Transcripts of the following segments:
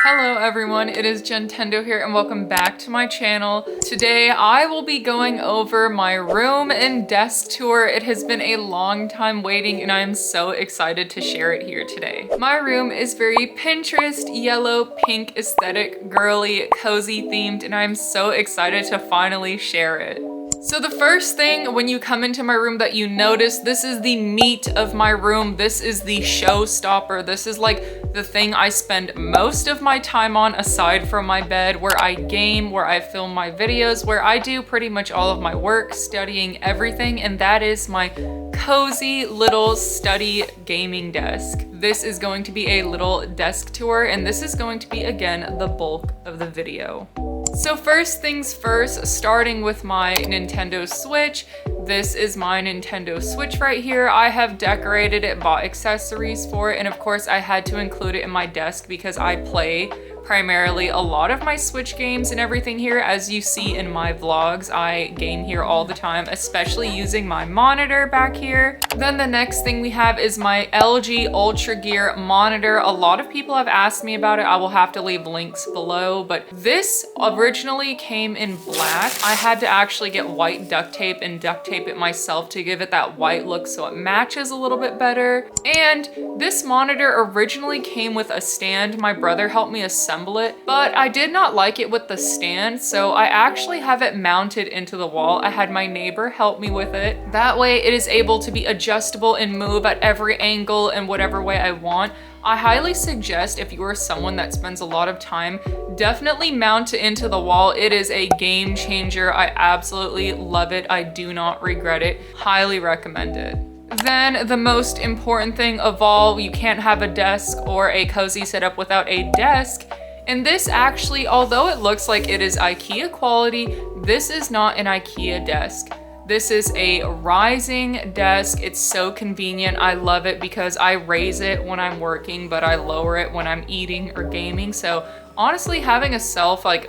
Hello everyone, it is JENtendo here and welcome back to my channel. Today I will be going over my room and desk tour. It has been a long time waiting and I am so excited to share it here today. My room is very Pinterest, yellow, pink aesthetic, girly, cozy themed, and I'm so excited to finally share it. So the first thing when you come into my room that you notice, this is the meat of my room. This is the showstopper. This is like the thing I spend most of my time on aside from my bed, where I game, where I film my videos, where I do pretty much all of my work, studying, everything, and that is my cozy little study gaming desk. This is going to be a little desk tour, and this is going to be, again, the bulk of the video. So first things first, starting with my Nintendo Switch. This is my Nintendo Switch right here. I have decorated it, bought accessories for it, and of course I had to include it in my desk because I play primarily a lot of my Switch games and everything here. As you see in my vlogs, I game here all the time, especially using my monitor back here. Then the next thing we have is my LG Ultra Gear monitor. A lot of people have asked me about it. I will have to leave links below, but this originally came in black. I had to actually get white duct tape and duct tape it myself to give it that white look so it matches a little bit better. And this monitor originally came with a stand. My brother helped me assemble it, but I did not like it with the stand, so I actually have it mounted into the wall. I had my neighbor help me with it. That way it is able to be adjustable and move at every angle and whatever way I want. I highly suggest, if you are someone that spends a lot of time, definitely mount it into the wall. It is a game changer. I absolutely love it. I do not regret it. Highly recommend it. Then the most important thing of all, you can't have a desk or a cozy setup without a desk. And this actually, although it looks like it is IKEA quality, this is not an IKEA desk. This is a rising desk. It's so convenient. I love it because I raise it when I'm working, but I lower it when I'm eating or gaming. So honestly, having a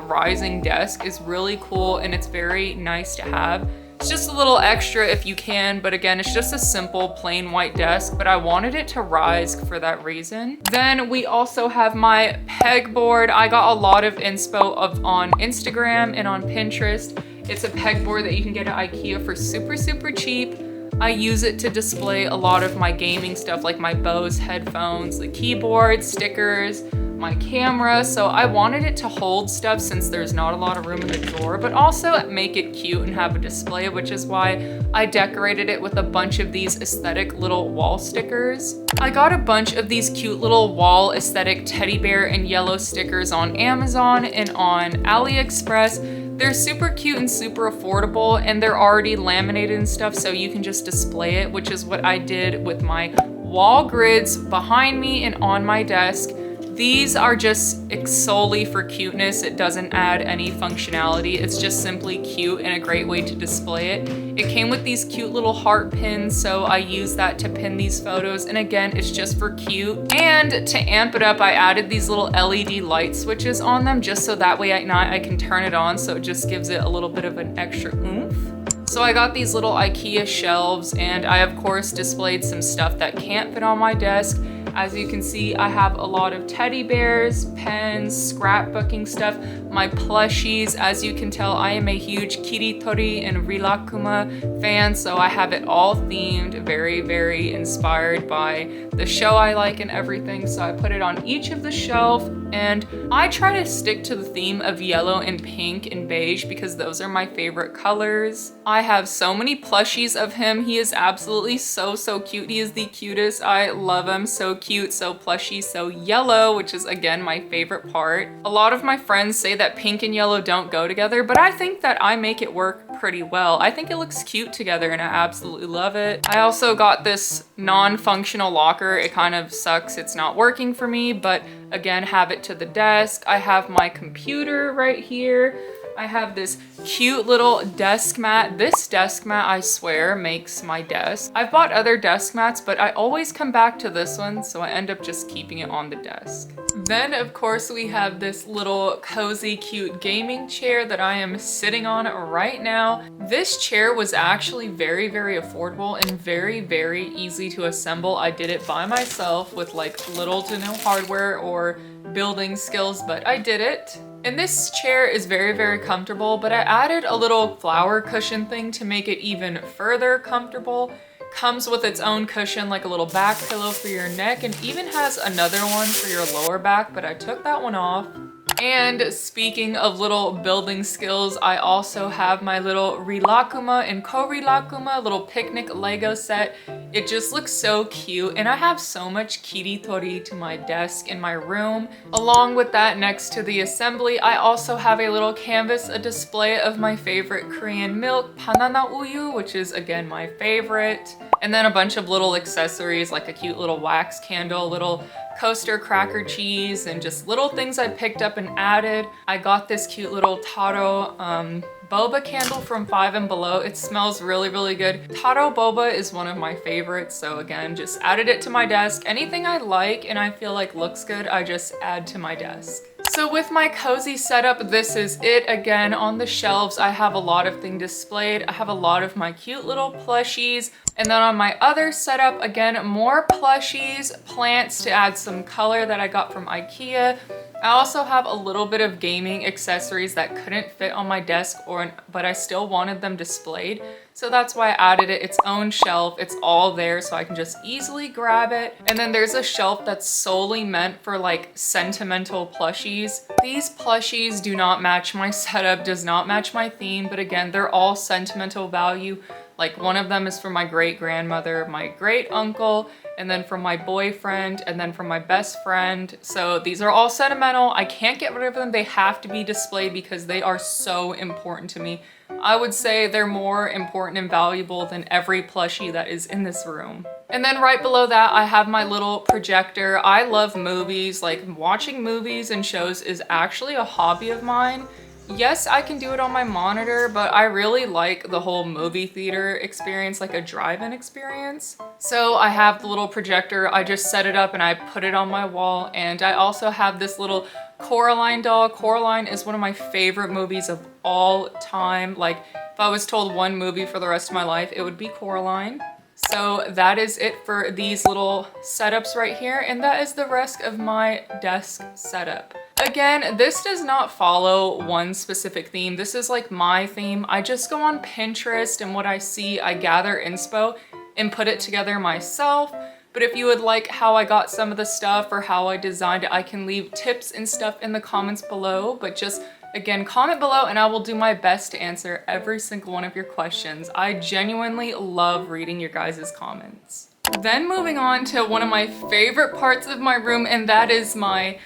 rising desk is really cool and it's very nice to have. It's just a little extra if you can, but again, it's just a simple plain white desk, but I wanted it to rise for that reason. Then we also have my pegboard. I got a lot of inspo on Instagram and on Pinterest. It's a pegboard that you can get at IKEA for super cheap. I use it to display a lot of my gaming stuff, like my Bose headphones, the keyboard, stickers, my camera. So I wanted it to hold stuff since there's not a lot of room in the drawer, but also make it cute and have a display, which is why I decorated it with a bunch of these aesthetic little wall stickers. I got a bunch of these cute little wall aesthetic teddy bear and yellow stickers on Amazon and on AliExpress. They're super cute and super affordable, and they're already laminated and stuff, so you can just display it, which is what I did with my wall grids behind me and on my desk. These are just solely for cuteness. It doesn't add any functionality. It's just simply cute and a great way to display it. It came with these cute little heart pins, so I use that to pin these photos. And again, it's just for cute. And to amp it up, I added these little LED light switches on them just so that way at night I can turn it on, so it just gives it a little bit of an extra oomph. So I got these little IKEA shelves, and I of course displayed some stuff that can't fit on my desk. As you can see, I have a lot of teddy bears, pens, scrapbooking stuff, my plushies. As you can tell, I am a huge Kiiroitori and Rilakkuma fan, so I have it all themed, very inspired by the show I like and everything. So I put it on each of the shelf, and I try to stick to the theme of yellow and pink and beige because those are my favorite colors. I have so many plushies of him. He is absolutely so cute. He is the cutest. I love him. So cute, so plushy, so yellow, which is again my favorite part. A lot of my friends say that pink and yellow don't go together, but I think that I make it work pretty well. I think it looks cute together and I absolutely love it. I also got this non-functional locker. It kind of sucks. It's not working for me, but again, have it to the desk. I have my computer right here. I have this cute little desk mat. This desk mat, I swear, makes my desk. I've bought other desk mats, but I always come back to this one, so I end up just keeping it on the desk. Then, of course, we have this little cozy, cute gaming chair that I am sitting on right now. This chair was actually very, very affordable and very, very easy to assemble. I did it by myself with like little to no hardware or building skills, but I did it. And this chair is very, very comfortable, but I added a little flower cushion thing to make it even further comfortable. Comes with its own cushion, like a little back pillow for your neck, and even has another one for your lower back, but I took that one off. And speaking of little building skills, I also have my little Rilakuma and Korilakuma little picnic Lego set. It just looks so cute, and I have so much Kiiroitori to my desk in my room. Along with that, next to the assembly, I also have a little canvas, a display of my favorite Korean milk, banana uyu, which is again my favorite. And then a bunch of little accessories like a cute little wax candle, little coaster cracker cheese, and just little things I picked up and added. I got this cute little taro boba candle from 5 and Below. It smells really, really good. Taro boba is one of my favorites, so again, just added it to my desk. Anything I like and I feel like looks good, I just add to my desk. So with my cozy setup, this is it. Again, on the shelves, I have a lot of things displayed. I have a lot of my cute little plushies. And then on my other setup, again, more plushies, plants to add some color that I got from IKEA. I also have a little bit of gaming accessories that couldn't fit on my desk, but I still wanted them displayed. So that's why I added it its own shelf. It's all there so I can just easily grab it. And then there's a shelf that's solely meant for like sentimental plushies. These plushies do not match my setup, does not match my theme, but again, they're all sentimental value. Like one of them is for my great grandmother, my great uncle, and then from my boyfriend, and then from my best friend. So these are all sentimental. I can't get rid of them. They have to be displayed because they are so important to me. I would say they're more important and valuable than every plushie that is in this room. And then right below that, I have my little projector. I love movies. Like watching movies and shows is actually a hobby of mine. Yes, I can do it on my monitor, but I really like the whole movie theater experience, like a drive-in experience. So I have the little projector. I just set it up and I put it on my wall. And I also have this little Coraline doll. Coraline is one of my favorite movies of all time. Like if I was told one movie for the rest of my life, it would be Coraline. So that is it for these little setups right here. And that is the rest of my desk setup. Again, this does not follow one specific theme. This is like my theme. I just go on Pinterest and what I see, I gather inspo and put it together myself. But if you would like how I got some of the stuff or how I designed it, I can leave tips and stuff in the comments below. But just again, comment below and I will do my best to answer every single one of your questions. I genuinely love reading your guys' comments. Then moving on to one of my favorite parts of my room, and that is my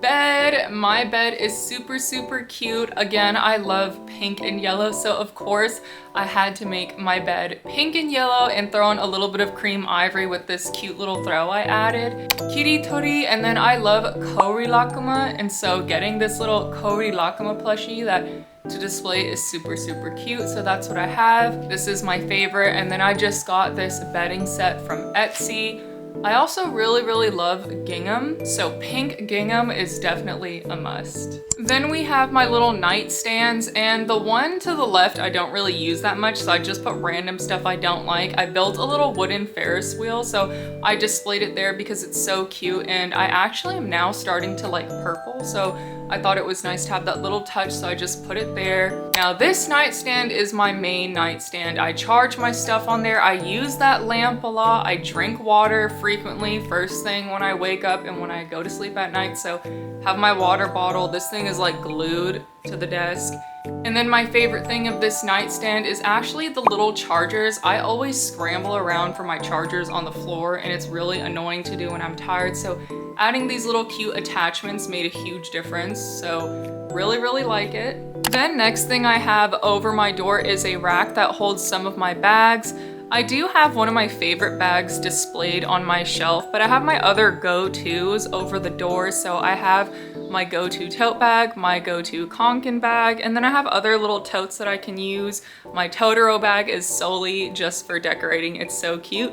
bed. My bed is super, super cute. Again, I love pink and yellow, so of course I had to make my bed pink and yellow and throw in a little bit of cream ivory with this cute little throw I added. Kiiroitori, and then I love Korilakuma, and so getting this little Korilakuma plushie that to display is super, super cute. So that's what I have. This is my favorite. And then I just got this bedding set from Etsy. I also really, really love gingham. So pink gingham is definitely a must. Then we have my little nightstands, and the one to the left I don't really use that much, so I just put random stuff I don't like. I built a little wooden Ferris wheel, so I displayed it there because it's so cute, and I actually am now starting to like purple, so I thought it was nice to have that little touch, so I just put it there. Now this nightstand is my main nightstand. I charge my stuff on there. I use that lamp a lot. I drink water frequently first thing when I wake up and when I go to sleep at night, so have my water bottle. This thing is like glued to the desk. And then my favorite thing of this nightstand is actually the little chargers. I always scramble around for my chargers on the floor and it's really annoying to do when I'm tired. So adding these little cute attachments made a huge difference. So really, really like it. Then next thing I have over my door is a rack that holds some of my bags. I do have one of my favorite bags displayed on my shelf, but I have my other go-tos over the door. So I have my go-to tote bag, my go-to Kanken bag, and then I have other little totes that I can use. My Totoro bag is solely just for decorating. It's so cute.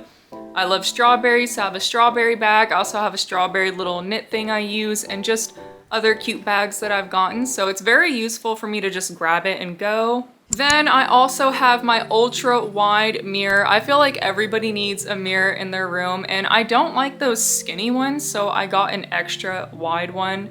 I love strawberries, so I have a strawberry bag. I also have a strawberry little knit thing I use, and just other cute bags that I've gotten. So it's very useful for me to just grab it and go. Then I also have my ultra wide mirror. I feel like everybody needs a mirror in their room, and I don't like those skinny ones, so I got an extra wide one.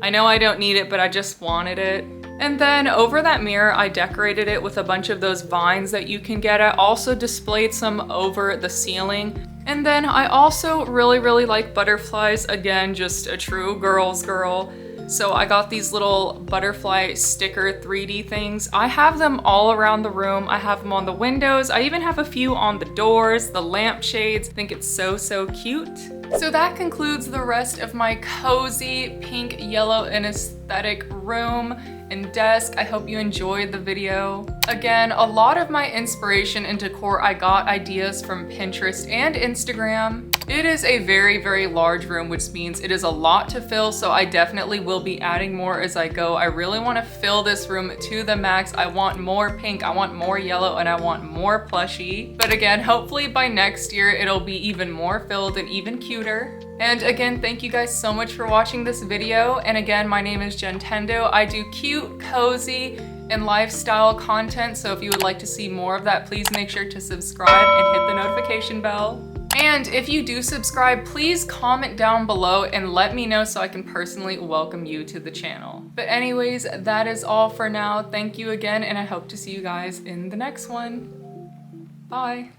I know I don't need it, but I just wanted it. And then over that mirror, I decorated it with a bunch of those vines that you can get. I also displayed some over the ceiling. And then I also really like butterflies. Again, just a true girl's girl. So I got these little butterfly sticker 3D things. I have them all around the room. I have them on the windows. I even have a few on the doors, the lampshades. I think it's so cute. So that concludes the rest of my cozy pink, yellow, and aesthetic room and desk. I hope you enjoyed the video. Again, a lot of my inspiration and decor, I got ideas from Pinterest and Instagram. It is a very large room, which means it is a lot to fill, so I definitely will be adding more as I go. I really want to fill this room to the max. I want more pink, I want more yellow, and I want more plushie. But again, hopefully by next year, it'll be even more filled and even cuter. And again, thank you guys so much for watching this video. And again, my name is JENtendo. I do cute, cozy, and lifestyle content. So if you would like to see more of that, please make sure to subscribe and hit the notification bell. And if you do subscribe, please comment down below and let me know so I can personally welcome you to the channel. But anyways, that is all for now. Thank you again, and I hope to see you guys in the next one. Bye.